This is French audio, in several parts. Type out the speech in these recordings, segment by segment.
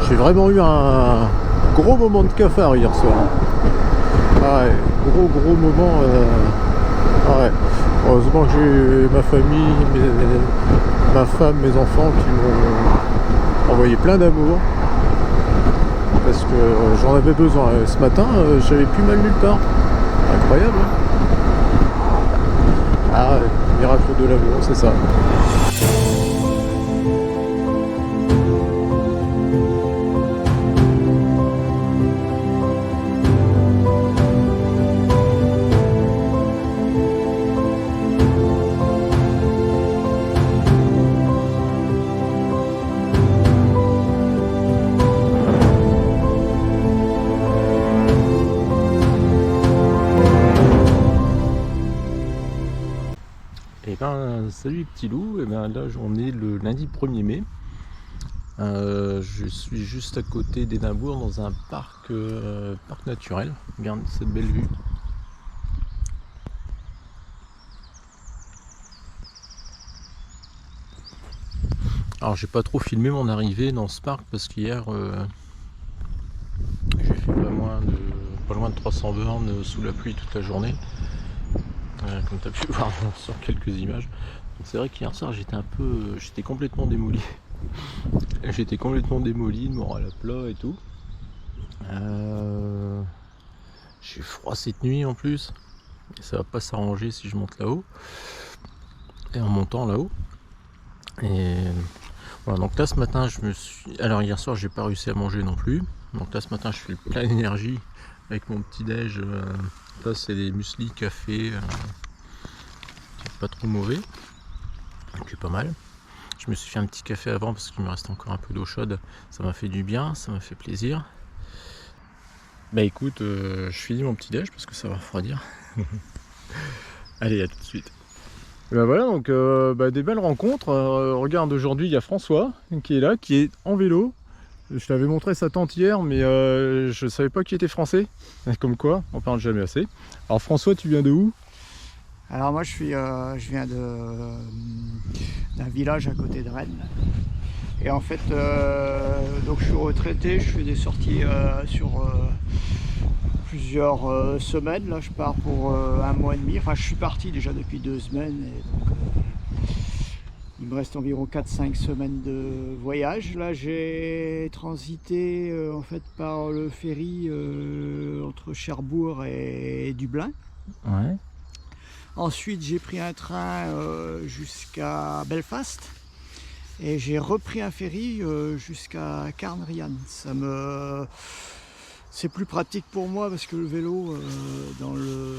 J'ai vraiment eu un gros moment de cafard hier soir. Ah ouais, gros moment. Ah ouais. Heureusement que j'ai ma famille, ma femme, mes enfants qui m'ont envoyé plein d'amour. Parce que j'en avais besoin. Ce matin, j'avais plus mal nulle part. Incroyable. Hein. Ah ouais, miracle de l'amour, c'est ça. Et ben salut les petits loups, et ben là on est le lundi 1er mai. Je suis juste à côté d'Édimbourg dans un parc naturel. Regarde cette belle vue. Alors j'ai pas trop filmé mon arrivée dans ce parc parce qu'hier j'ai fait pas loin de 300 bornes sous la pluie toute la journée. Comme tu as pu voir sur quelques images. Donc c'est vrai qu'hier soir j'étais complètement démoli. J'étais complètement démoli, le moral à plat et tout. J'ai froid cette nuit en plus. Et ça va pas s'arranger si je monte là-haut. Et en montant là-haut. Et voilà, donc là ce matin alors hier soir j'ai pas réussi à manger non plus. Donc là ce matin je fais le plein d'énergie avec mon petit déj. Là c'est des muesli café. Pas trop mauvais. Donc c'est pas mal. Je me suis fait un petit café avant parce qu'il me reste encore un peu d'eau chaude. Ça m'a fait du bien, ça m'a fait plaisir. Bah écoute, je finis mon petit déj parce que ça va refroidir. Allez, à tout de suite. Et ben voilà, donc des belles rencontres. Regarde, aujourd'hui il y a François qui est là, qui est en vélo. Je t'avais montré sa tante hier, mais je savais pas qu'il était français. Comme quoi, on parle jamais assez. Alors François, tu viens de où? Alors moi je viens d'un village à côté de Rennes. Et en fait, donc je suis retraité, je fais des sorties sur plusieurs semaines. Là je pars pour 1 mois et demi. Enfin je suis parti déjà depuis 2 semaines. Et donc, il me reste environ 4-5 semaines de voyage. Là j'ai transité en fait par le ferry entre Cherbourg et Dublin. Ouais. Ensuite, j'ai pris un train jusqu'à Belfast et j'ai repris un ferry jusqu'à Cairnryan. C'est plus pratique pour moi parce que le vélo dans le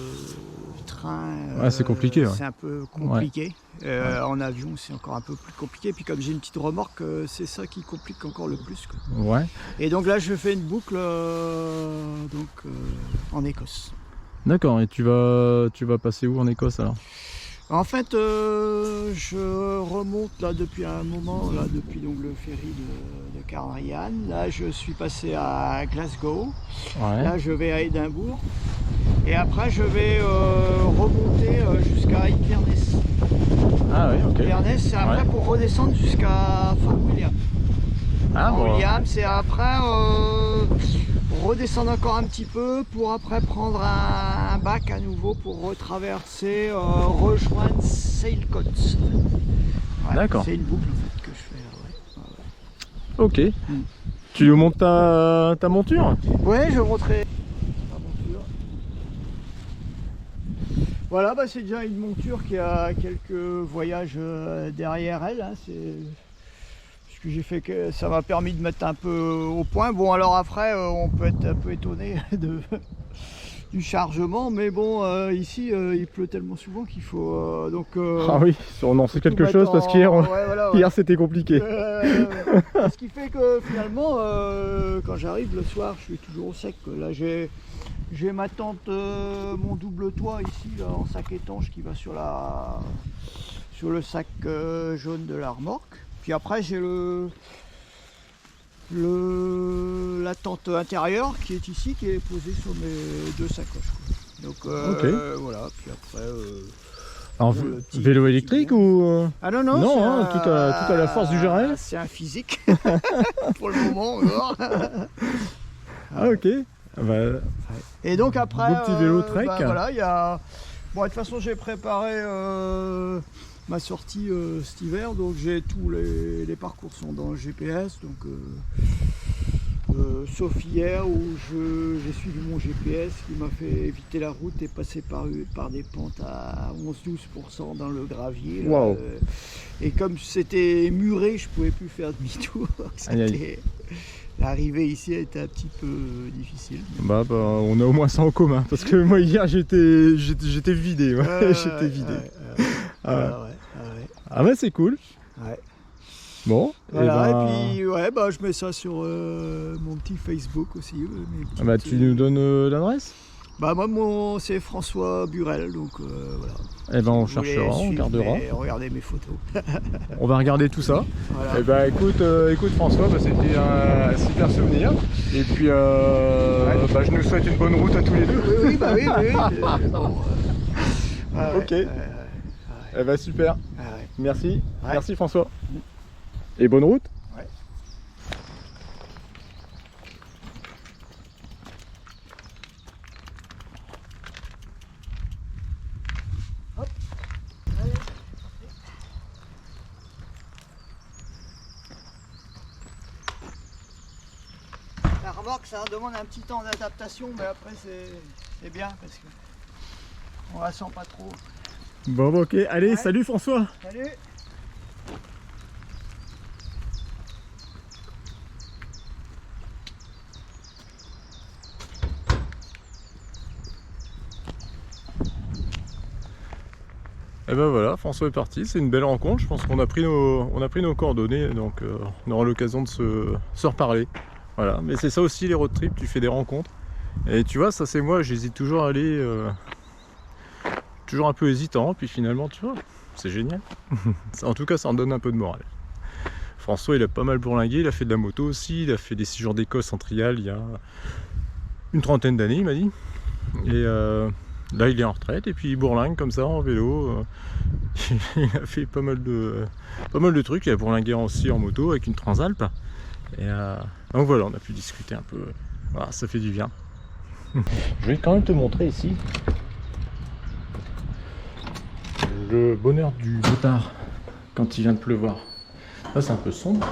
train, c'est compliqué. Ouais. C'est un peu compliqué. Ouais. En avion, c'est encore un peu plus compliqué. Puis comme j'ai une petite remorque, c'est ça qui complique encore le plus, quoi. Ouais. Et donc là, je fais une boucle en Écosse. D'accord, et tu vas passer où en Écosse alors? En fait, je remonte là depuis un moment, là depuis donc le ferry de Cairnryan. Là, je suis passé à Glasgow. Ouais. Là, je vais à Édimbourg. Et après, je vais remonter jusqu'à Inverness. Ah oui, ok. Inverness, c'est après pour redescendre jusqu'à Fort William. Fort William, c'est après redescendre encore un petit peu pour après prendre un bac à nouveau pour retraverser, rejoindre Saltcoats. Ouais, d'accord. C'est une boucle en fait, que je fais là. Ok. Tu montes ta monture? Ouais, je monterai ma monture. Voilà, c'est déjà une monture qui a quelques voyages derrière elle. Hein, que j'ai fait que ça m'a permis de mettre un peu au point. Bon, alors après on peut être un peu étonné du chargement, mais bon, ici il pleut tellement souvent qu'il faut ah oui, on en sait quelque chose parce qu'hier hier c'était compliqué. Ce qui fait que finalement quand j'arrive le soir je suis toujours au sec. Là j'ai ma tente, mon double toit ici là, en sac étanche qui va sur le sac jaune de la remorque. Puis après j'ai la tente intérieure qui est ici, qui est posée sur mes 2 sacoches, quoi. Donc voilà, puis après Alors, Bon, le petit- vélo petit électrique vélo. ou Ah non, non, Non, c'est hein, tout à la force du GRL. C'est un physique, pour le moment encore. Ah ok. Ah bah, Et donc après, beau petit vélo trek. voilà, il y a... Bon, de toute façon, j'ai préparé ma sortie cet hiver, donc j'ai tous les parcours sont dans le GPS, donc sauf hier où j'ai suivi mon GPS qui m'a fait éviter la route et passer par des pentes à 11-12% dans le gravier. Là, Wow. et comme c'était muré, je pouvais plus faire demi-tour. Aïe, aïe. L'arrivée ici a été un petit peu difficile. bah, on a au moins ça en commun parce que moi hier j'étais vidé. Ouais. J'étais vidé. Ah ouais. Ah bah c'est cool. Ouais. Bon. Voilà, et, ben, et puis ouais, bah, je mets ça sur mon petit Facebook aussi. Mes petites, bah, tu nous donnes l'adresse. Bah moi c'est François Burel, donc voilà. Eh ben on Si vous voulez cherchera, on suivre regardera. regardez mes photos. On va regarder tout ça. Voilà. Et bah écoute François, bah, c'était un super souvenir. Et puis bah, je nous souhaite une bonne route à tous les deux. Oui, bah oui. Bon, ouais, Ok. Eh bah super. ouais. Merci. Ouais. Merci François. Et bonne route. Ouais. Hop. Allez. La remorque, ça demande un petit temps d'adaptation, mais après c'est bien parce que on la sent pas trop. Bon bah, ok, allez, Ouais. salut François. Salut. Et ben voilà, François est parti, c'est une belle rencontre, je pense qu'on a pris nos coordonnées, donc on aura l'occasion de se reparler. Voilà, mais c'est ça aussi les road trips, tu fais des rencontres. Et tu vois, ça c'est moi, j'hésite toujours à aller, toujours un peu hésitant, puis finalement tu vois, c'est génial. En tout cas ça en donne un peu de morale. François il a pas mal bourlingué, il a fait de la moto aussi, il a fait des séjours d'Écosse en trial il y a une trentaine d'années il m'a dit. Et là il est en retraite et puis il bourlingue comme ça en vélo. Il a fait pas mal de trucs, il a bourlingué aussi en moto avec une Transalp. Et donc voilà, on a pu discuter un peu. Voilà, ça fait du bien. Je vais quand même te montrer ici le bonheur du motard quand il vient de pleuvoir. Là c'est un peu sombre.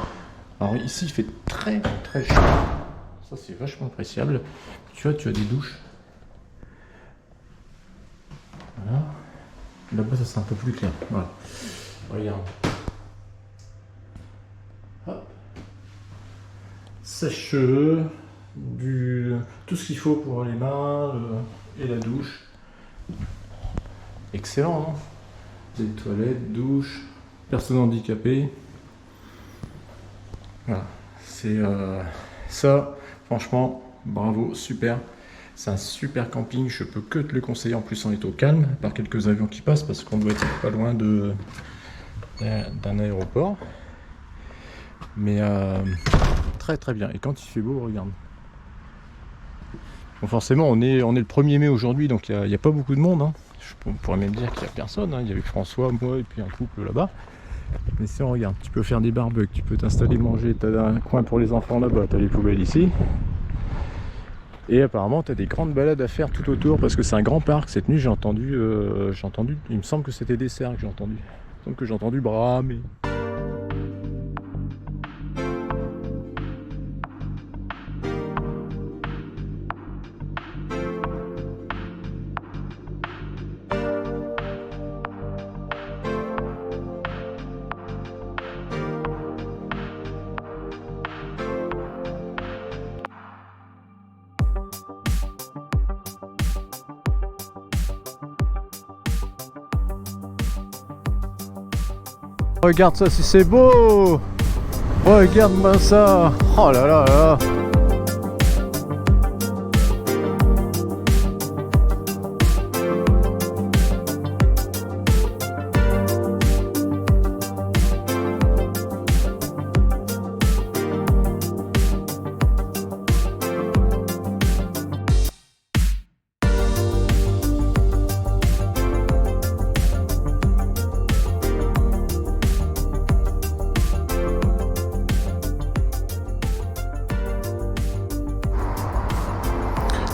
Alors ici il fait très chaud. Ça c'est vachement appréciable. Tu vois, tu as des douches. Voilà. Là-bas ça c'est un peu plus clair. Voilà. Regarde. Hop. Sèche-cheveux, tout ce qu'il faut pour les mains et la douche. Excellent, hein. Des toilettes, douche, personnes handicapées. Voilà. C'est ça, franchement, bravo, super. C'est un super camping, je peux que te le conseiller. En plus on est au calme, par quelques avions qui passent parce qu'on doit être pas loin d'un aéroport. Mais très bien. Et quand il fait beau, regarde. Bon, forcément on est le 1er mai aujourd'hui, donc il n'y a pas beaucoup de monde, hein. On pourrait même dire qu'il n'y a personne, hein. Il y avait François, moi et puis un couple là-bas. Mais si on regarde, tu peux faire des barbecues, tu peux t'installer manger, tu as un coin pour les enfants là-bas, tu as les poubelles ici. Et apparemment tu as des grandes balades à faire tout autour parce que c'est un grand parc. Cette nuit j'ai entendu, il me semble que c'était des cerfs que j'ai entendu. Il me semble que j'ai entendu bramer. Regarde ça si c'est beau. Regarde-moi ça. Oh là là là.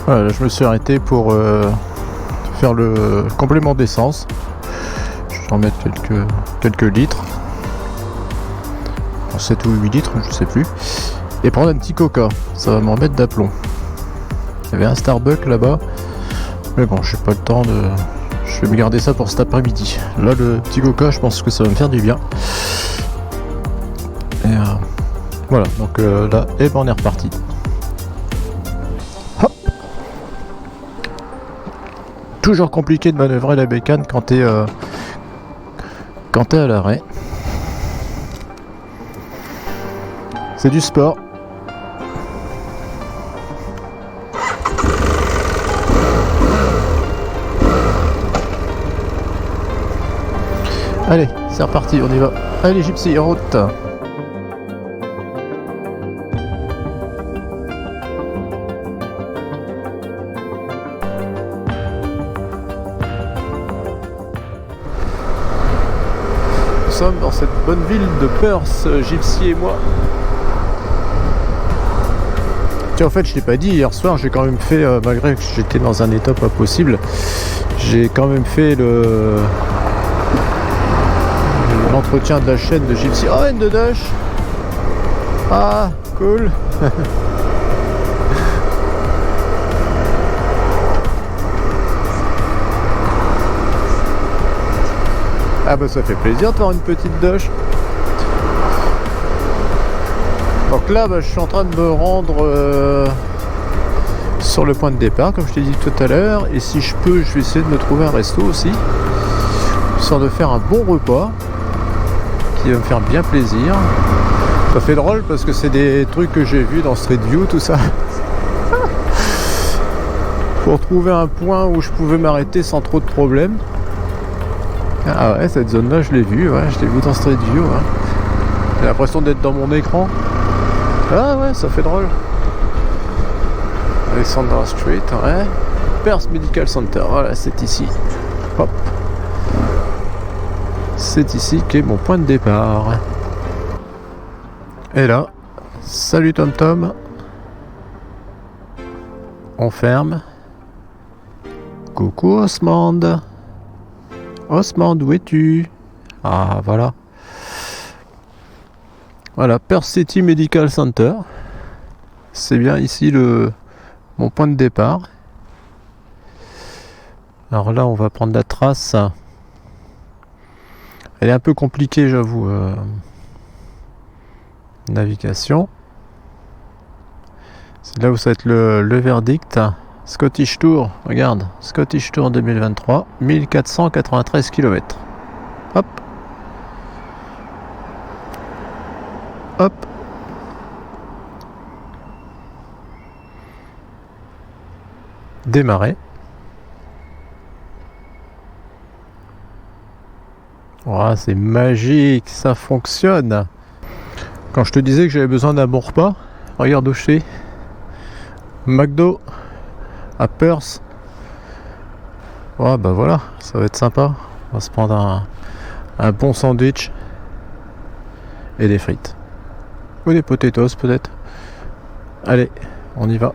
Voilà, je me suis arrêté pour faire le complément d'essence. Je vais en mettre quelques litres. 7 ou 8 litres, je sais plus. Et prendre un petit coca, ça va m'en mettre d'aplomb. Il y avait un Starbucks là-bas. Mais bon, j'ai pas le temps de... Je vais me garder ça pour cet après-midi. Là, le petit coca, je pense que ça va me faire du bien. Et voilà, donc là, et ben on est reparti. Hop. Toujours compliqué de manœuvrer la bécane quand t'es à l'arrêt. C'est du sport. Allez, c'est reparti, on y va. Allez, Gypsy, en route. Nous sommes dans cette bonne ville de Perth, Gypsy et moi. Tiens, en fait, je l'ai pas dit, hier soir, j'ai quand même fait, malgré que j'étais dans un état pas possible, j'ai quand même fait l'entretien de la chaîne de Gypsy. Oh, N de Dash. Ah, cool. Ah bah ça fait plaisir de faire une petite Dash. Donc là, bah, je suis en train de me rendre sur le point de départ, comme je t'ai dit tout à l'heure. Et si je peux, je vais essayer de me trouver un resto aussi, histoire de faire un bon repas qui va me faire bien plaisir. Ça fait drôle parce que c'est des trucs que j'ai vus dans Street View, tout ça. Pour trouver un point où je pouvais m'arrêter sans trop de problèmes. Ah ouais, cette zone là je l'ai vue, ouais, je l'ai vue dans Street View, ouais. J'ai l'impression d'être dans mon écran. Ah ouais, ça fait drôle. Alexandra Street, ouais. Perth Medical Center, voilà, c'est ici. Hop. C'est ici qu'est mon point de départ. Et là, salut Tom Tom. On ferme. Coucou Osmond. Osmond, où es-tu? Ah, voilà. Voilà, Perth City Medical Center. C'est bien ici mon point de départ. Alors là, on va prendre la trace. Elle est un peu compliquée, j'avoue. Navigation. C'est là où ça va être le verdict. Scottish Tour, regarde, Scottish Tour 2023, 1493 km. Hop. Hop. Démarrer. Oh, c'est magique, ça fonctionne. Quand je te disais que j'avais besoin d'un bon repas, regarde où je suis. McDo à Perth. Ouais, bah voilà, ça va être sympa. On va se prendre un bon sandwich et des frites. Ou des potatoes peut-être. Allez, on y va.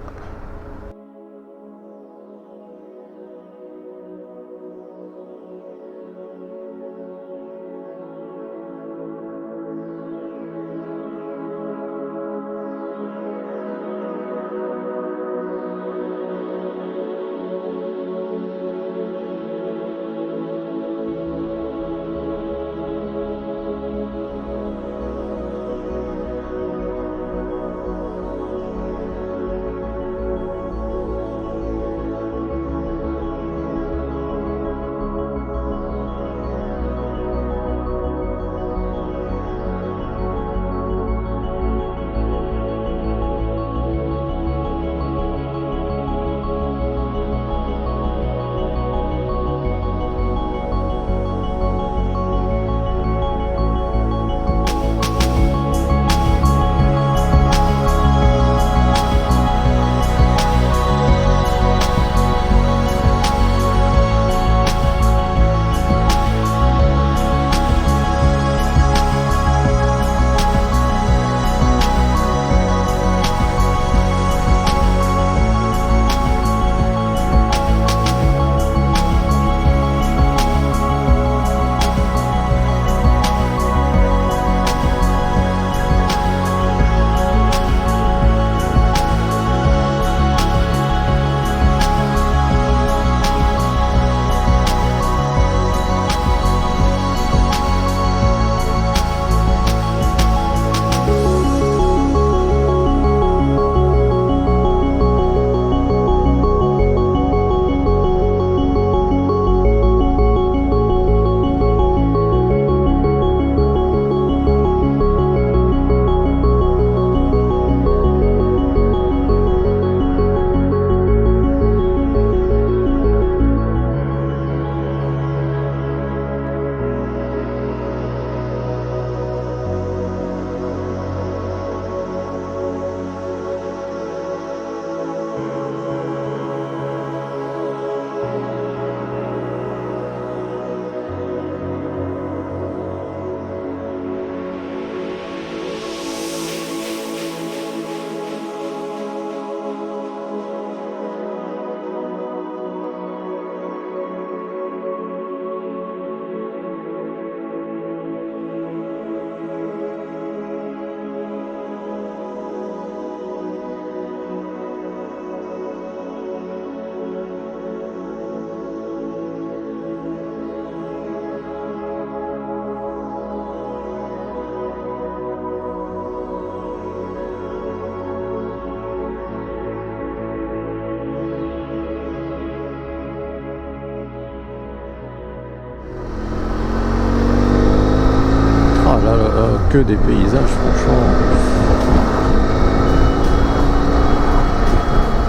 que des paysages, franchement.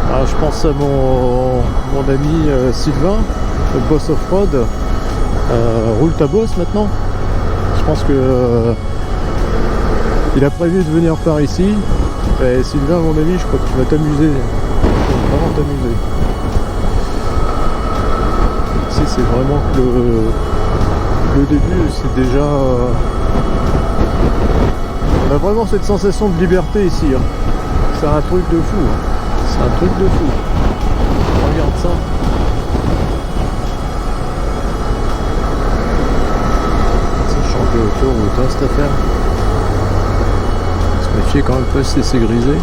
Alors, je pense à mon ami Sylvain, le boss off-road. Roule ta bosse maintenant. Je pense que il a prévu de venir par ici. Et Sylvain, à mon avis, je crois que tu vas t'amuser. Tu vas vraiment t'amuser. Ici, c'est vraiment que le début, c'est déjà... on a vraiment cette sensation de liberté ici. Hein. C'est un truc de fou. Hein. C'est un truc de fou. Regarde ça. Ça change de autoroute, hein, cette affaire. Se méfier quand même pas se laisser griser.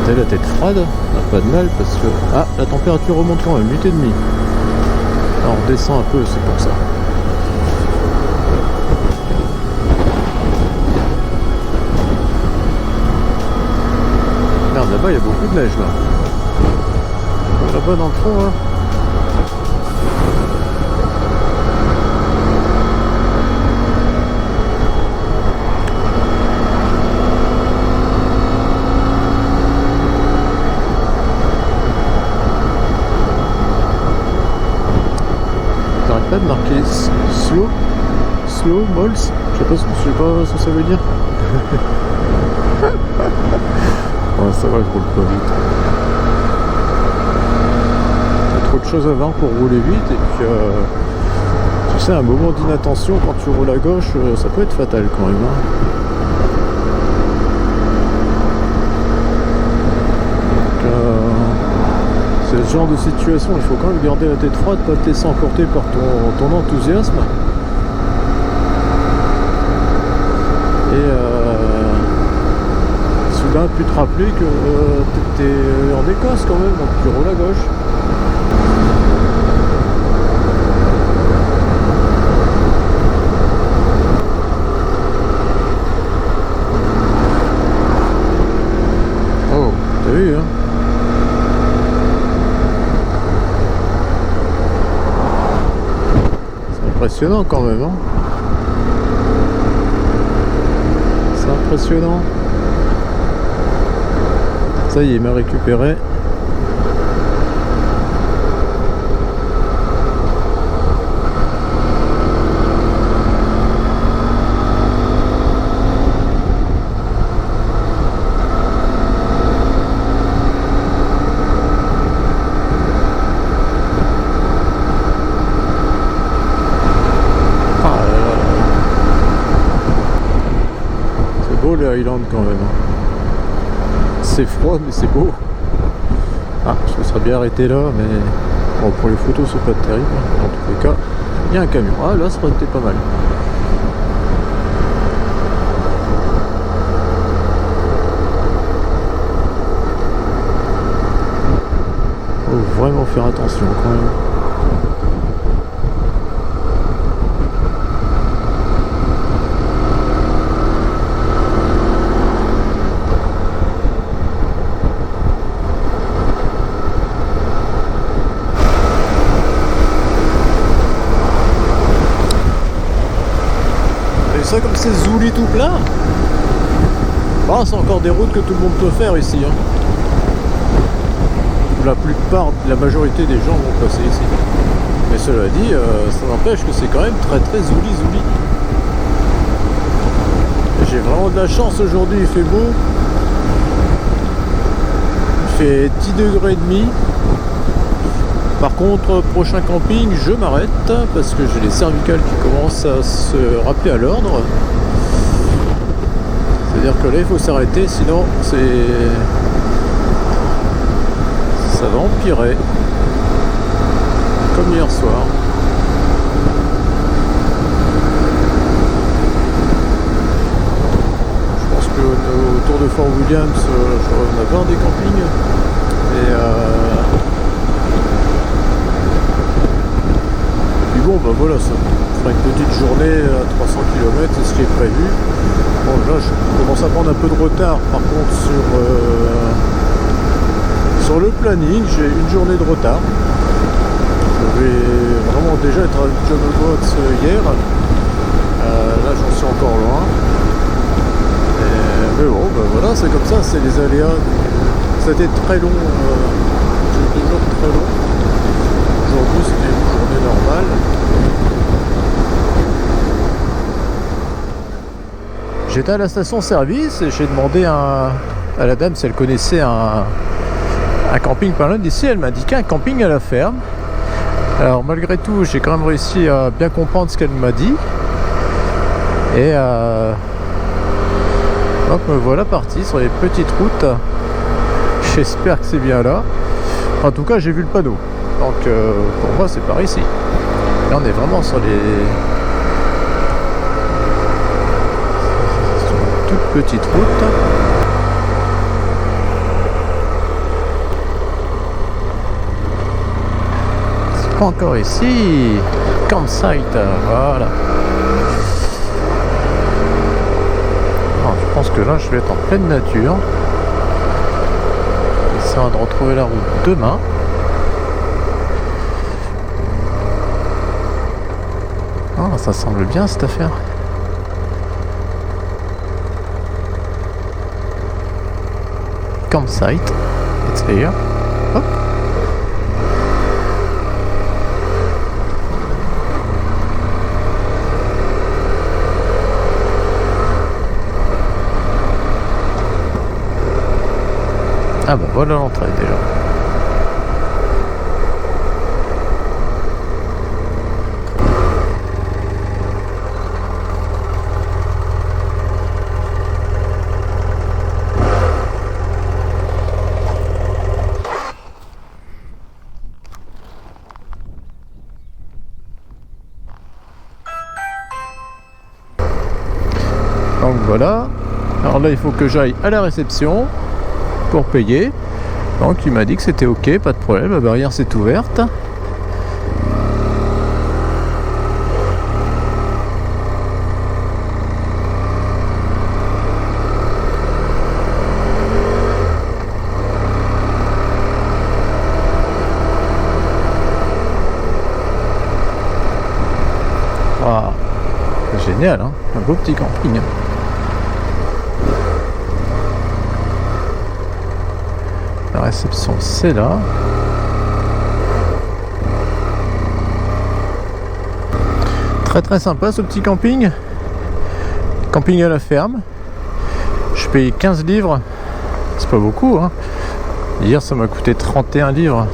T'as la tête froide, pas de mal parce que... Ah, la température remonte quand même, 8,5. Alors on descend un peu, c'est pour ça. Merde, là-bas il y a beaucoup de neige là. Là-bas dans le fond, hein. Pas de marquer slow mols, je sais pas ce que ça veut dire. Ouais, ça va, je roule pas vite. Il y a trop de choses avant pour rouler vite et puis tu sais, un moment d'inattention quand tu roules à gauche, ça peut être fatal quand même. Hein. C'est ce genre de situation, il faut quand même garder la tête froide, pas te laisser emporter par ton enthousiasme. Et soudain, puis te rappeler que t'es en Écosse quand même, donc tu roules à gauche. Oh, t'as vu, hein? Impressionnant quand même, hein. C'est impressionnant. Ça y est, il m'a récupéré. Les Highlands quand même. C'est froid mais c'est beau. Ah, je me serais bien arrêté là, mais bon, pour les photos c'est pas terrible. En tous les cas, il y a un camion. Ah là, ça aurait été pas mal. Faut vraiment faire attention quand même. Ça comme c'est zouli tout plein. Ah, c'est encore des routes que tout le monde peut faire ici, hein. La majorité des gens vont passer ici. Mais cela dit, ça n'empêche que c'est quand même très zouli. J'ai vraiment de la chance aujourd'hui, il fait beau. Il fait 10 degrés et demi. Par contre, prochain camping, je m'arrête parce que j'ai les cervicales qui commencent à se rappeler à l'ordre. C'est-à-dire que là, il faut s'arrêter, sinon ça va empirer. Comme hier soir. Je pense qu'autour de Fort Williams, on a 20 des campings. Et bon, bah voilà, ça fera une petite journée à 300 km, c'est ce qui est prévu. Bon, là, je commence à prendre un peu de retard, par contre, sur le planning, j'ai une journée de retard. Je vais vraiment déjà être à John O'Groats hier. j'en suis encore loin. Mais bon, bah voilà, c'est comme ça, c'est les aléas. C'était très long, c'est toujours très long. Aujourd'hui, c'était une journée normale. J'étais à la station-service et j'ai demandé à la dame si elle connaissait un camping pas loin d'ici. Elle m'a indiqué un camping à la ferme. Alors malgré tout, j'ai quand même réussi à bien comprendre ce qu'elle m'a dit. Et hop, me voilà parti sur les petites routes. J'espère que c'est bien là. En tout cas, j'ai vu le panneau. Donc pour moi, c'est par ici. Là, on est vraiment sur les toute petite route. C'est pas encore ici. Campsite, voilà. Alors, je pense que là, je vais être en pleine nature. Essayons de retrouver la route demain. Ah, ça semble bien cette affaire. Campsite, it's here. Hop. Ah bah voilà l'entrée déjà. Donc voilà. Alors là il faut que j'aille à la réception pour payer. Donc il m'a dit que c'était ok, pas de problème, la barrière s'est ouverte. Wow. C'est génial, hein, un beau petit camping. La réception c'est là. Très très sympa ce petit camping. Camping à la ferme. Je paye 15 livres. C'est pas beaucoup, hein. Hier ça m'a coûté 31 livres.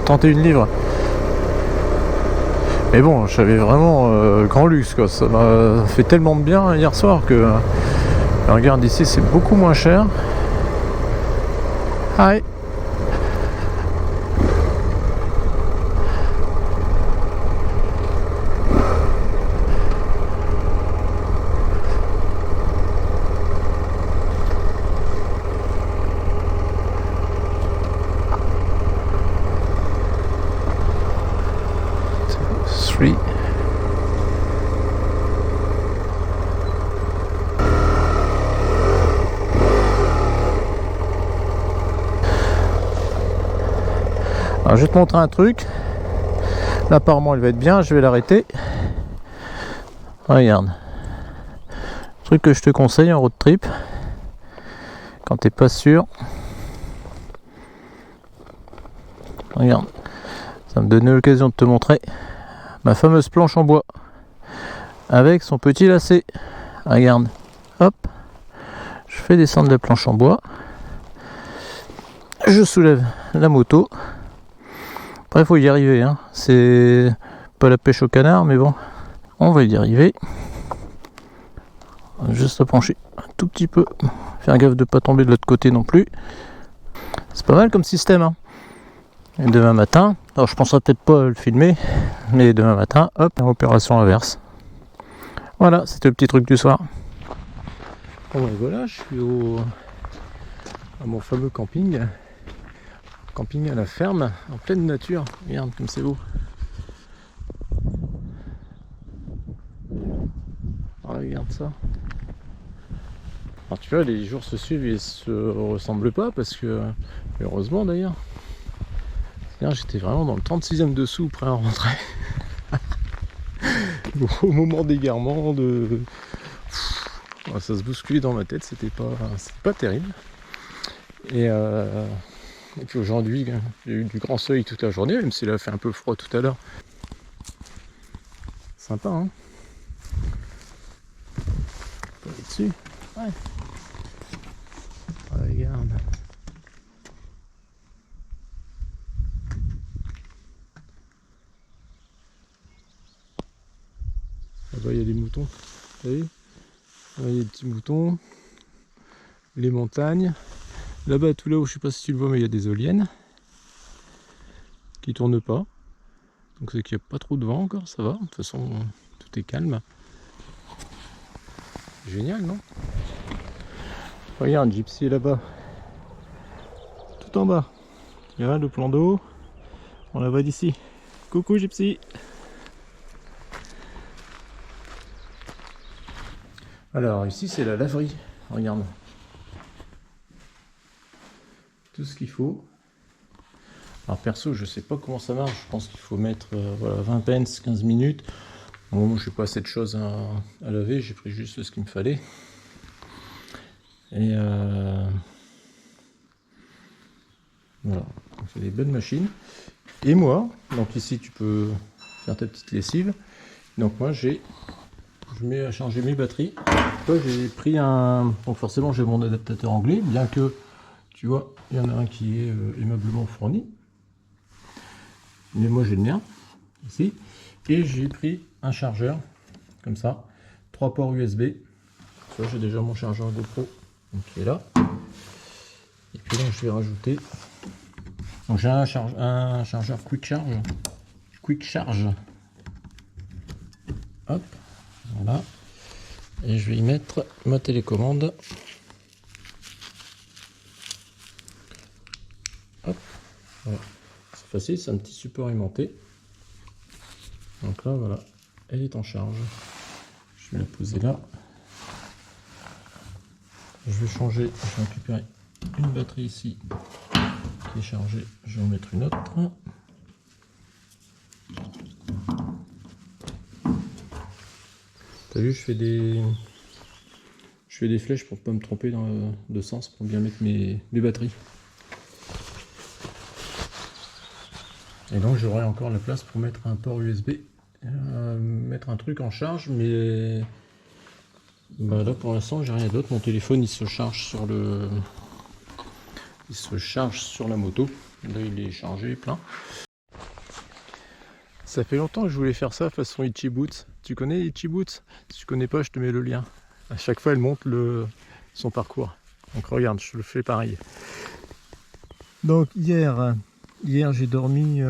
Mais bon, j'avais vraiment grand luxe quoi. Ça m'a fait tellement de bien hier soir que regarde ici c'est beaucoup moins cher. Hi. Alors je vais te montrer un truc. Là apparemment elle va être bien, je vais l'arrêter. Regarde. Truc que je te conseille en road trip. Quand t'es pas sûr. Regarde. Ça me donne l'occasion de te montrer ma fameuse planche en bois. Avec son petit lacet. Regarde. Hop. Je fais descendre la planche en bois. Je soulève la moto. Après il faut y arriver, hein. C'est pas la pêche au canard, mais bon, on va y arriver. Juste à pencher un tout petit peu. Faire gaffe de pas tomber de l'autre côté non plus. C'est pas mal comme système, hein. Et demain matin, alors je penserai peut-être pas le filmer, mais demain matin, hop, opération inverse. Voilà, c'était le petit truc du soir. Bon ben voilà, je suis à mon fameux camping. Camping à la ferme, en pleine nature. Regarde comme c'est beau. Oh, regarde ça. Alors tu vois, les jours se suivent et se ressemblent pas parce que, heureusement d'ailleurs, j'étais vraiment dans le 36e dessous, prêt à rentrer. Au moment d'égarement, ça se bousculait dans ma tête, c'était pas terrible. Et puis aujourd'hui, j'ai eu du grand soleil toute la journée, même s'il a fait un peu froid tout à l'heure. Sympa, hein? On peut aller dessus. Ouais. Regarde. Là-bas, il y a des moutons. Vous voyez? Là, il y a des petits moutons. Les montagnes. Là-bas, tout là-haut, je sais pas si tu le vois, mais il y a des éoliennes qui tournent pas. Donc c'est qu'il n'y a pas trop de vent encore, ça va. De toute façon, tout est calme. Génial, non? Regarde, Gypsy est là-bas. Tout en bas. Il y a le plan d'eau. On la voit d'ici. Coucou Gypsy. Alors ici c'est la laverie. Regarde. Tout ce qu'il faut. Alors perso je sais pas comment ça marche. Je pense qu'il faut mettre voilà, 20 pence, 15 minutes. Bon, j'ai pas assez de choses à laver. J'ai pris juste ce qu'il me fallait. Et voilà, c'est des bonnes machines. Et moi, donc ici tu peux faire ta petite lessive. Donc moi je mets à charger mes batteries. Toi j'ai pris donc forcément j'ai mon adaptateur anglais, bien que tu vois, il y en a un qui est aimablement fourni. Mais moi j'ai le mien ici. Et j'ai pris un chargeur, comme ça, 3 ports USB. Tu vois, j'ai déjà mon chargeur GoPro qui est là. Et puis là je vais rajouter. Donc j'ai un chargeur Quick Charge. Hop, voilà. Et je vais y mettre ma télécommande. Hop, voilà. C'est facile, c'est un petit support aimanté. Donc là, voilà, elle est en charge. Je vais la poser là. Je vais changer, je vais récupérer une batterie ici qui est chargée. Je vais en mettre une autre. T'as vu, je fais des flèches pour pas me tromper de sens, pour bien mettre mes batteries. Et donc j'aurai encore la place pour mettre un port USB, mettre un truc en charge, mais bah là pour l'instant j'ai rien d'autre. Mon téléphone il se charge sur la moto. Là il est chargé plein. Ça fait longtemps que je voulais faire ça façon Itchy Boots. Tu connais Itchy Boots? Si tu connais pas, je te mets le lien. À chaque fois elle montre son parcours. Donc regarde, je le fais pareil. Donc hier j'ai dormi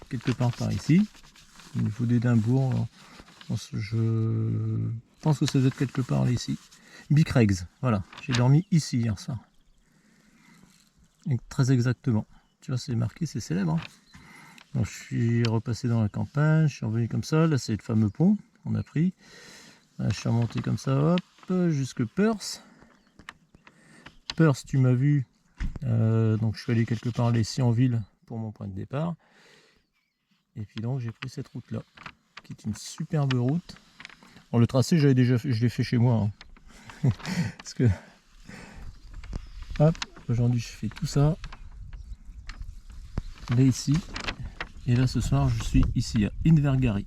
quelque part par ici, au niveau d'Édimbourg. Je pense que ça doit être quelque part là ici. Bicregs, voilà. J'ai dormi ici hier soir. Et très exactement. Tu vois, c'est marqué, c'est célèbre. Hein. Donc je suis repassé dans la campagne, je suis revenu comme ça. Là c'est le fameux pont qu'on a pris. Là, je suis remonté comme ça, hop, jusque Perth. Perth, tu m'as vu. Donc je suis allé quelque part là ici en ville pour mon point de départ. Et puis donc j'ai pris cette route là, qui est une superbe route. Alors, le tracé je l'ai fait chez moi. Hein. Parce que hop, aujourd'hui je fais tout ça. Là ici. Et là ce soir je suis ici à Invergary.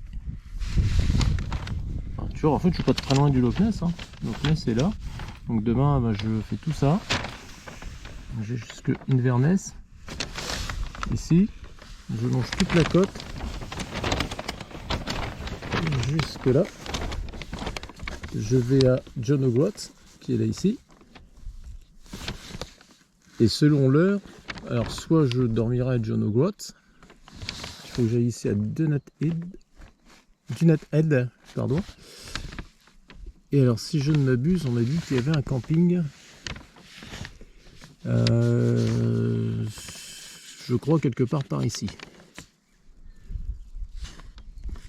Alors, tu vois, en fait je suis pas très loin du Loch Ness. Hein. Loch Ness est là. Donc demain bah, je fais tout ça. J'ai jusque Inverness. Ici, je longe toute la côte. Jusque là. Je vais à John O'Groats, qui est là ici. Et selon l'heure, alors soit je dormirai à John O'Groats. Il faut que j'aille ici à Dunat Head, pardon. Et alors si je ne m'abuse, on m'a dit qu'il y avait un camping. Je crois quelque part par ici.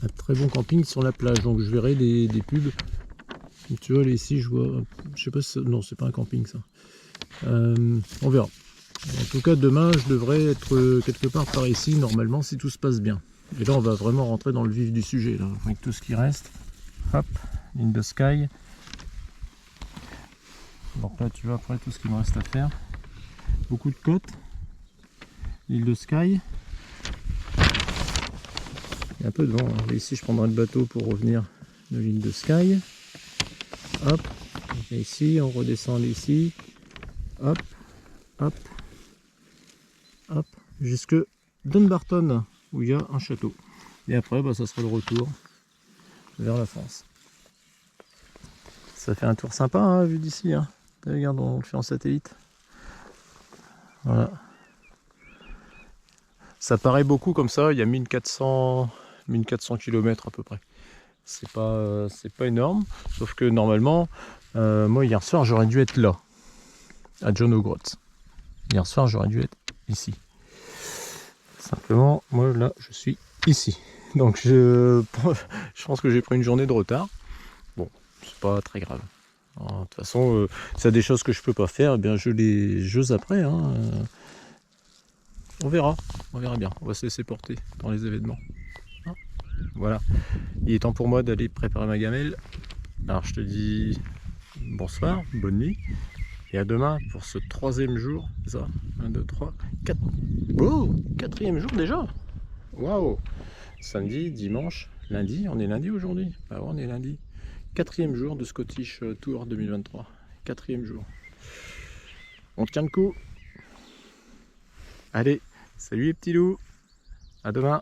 Un très bon camping sur la plage, donc je verrai des pubs. Tu vois, là ici, je vois, je sais pas si non, c'est pas un camping ça. On verra. En tout cas, demain, je devrais être quelque part par ici, normalement, si tout se passe bien. Et là, on va vraiment rentrer dans le vif du sujet, là, avec tout ce qui reste. Hop, in the sky. Donc là tu vois après tout ce qu'il me reste à faire. Beaucoup de côtes. L'île de Skye. Il y a un peu de vent. Hein. Et ici je prendrai le bateau pour revenir de l'île de Skye. Hop. Et ici on redescend ici. Hop. Hop. Hop. Jusque Dunbarton où il y a un château. Et après bah, ça sera le retour vers la France. Ça fait un tour sympa hein, vu d'ici. Hein. Regarde, on le fait en satellite. Voilà. Ça paraît beaucoup comme ça, il y a 1400 km à peu près. C'est pas énorme, sauf que normalement, moi hier soir j'aurais dû être là, à John O'Groats. Hier soir j'aurais dû être ici. Simplement, moi là je suis ici. Donc je pense que j'ai pris une journée de retard. Bon, c'est pas très grave. Alors, de toute façon, s'il y a des choses que je peux pas faire, eh bien je les après. Hein. On verra bien. On va se laisser porter dans les événements. Hein, voilà. Il est temps pour moi d'aller préparer ma gamelle. Alors je te dis bonsoir, bonne nuit. Et à demain pour ce 3e jour. C'est ça 1, 2, 3, 4. Oh, 4e jour déjà. Waouh. Samedi, dimanche, lundi. On est lundi aujourd'hui. Ah ouais, on est lundi. 4e jour de Scottish Tour 2023. 4e jour. On tient le coup. Allez, salut les petits loups. À demain.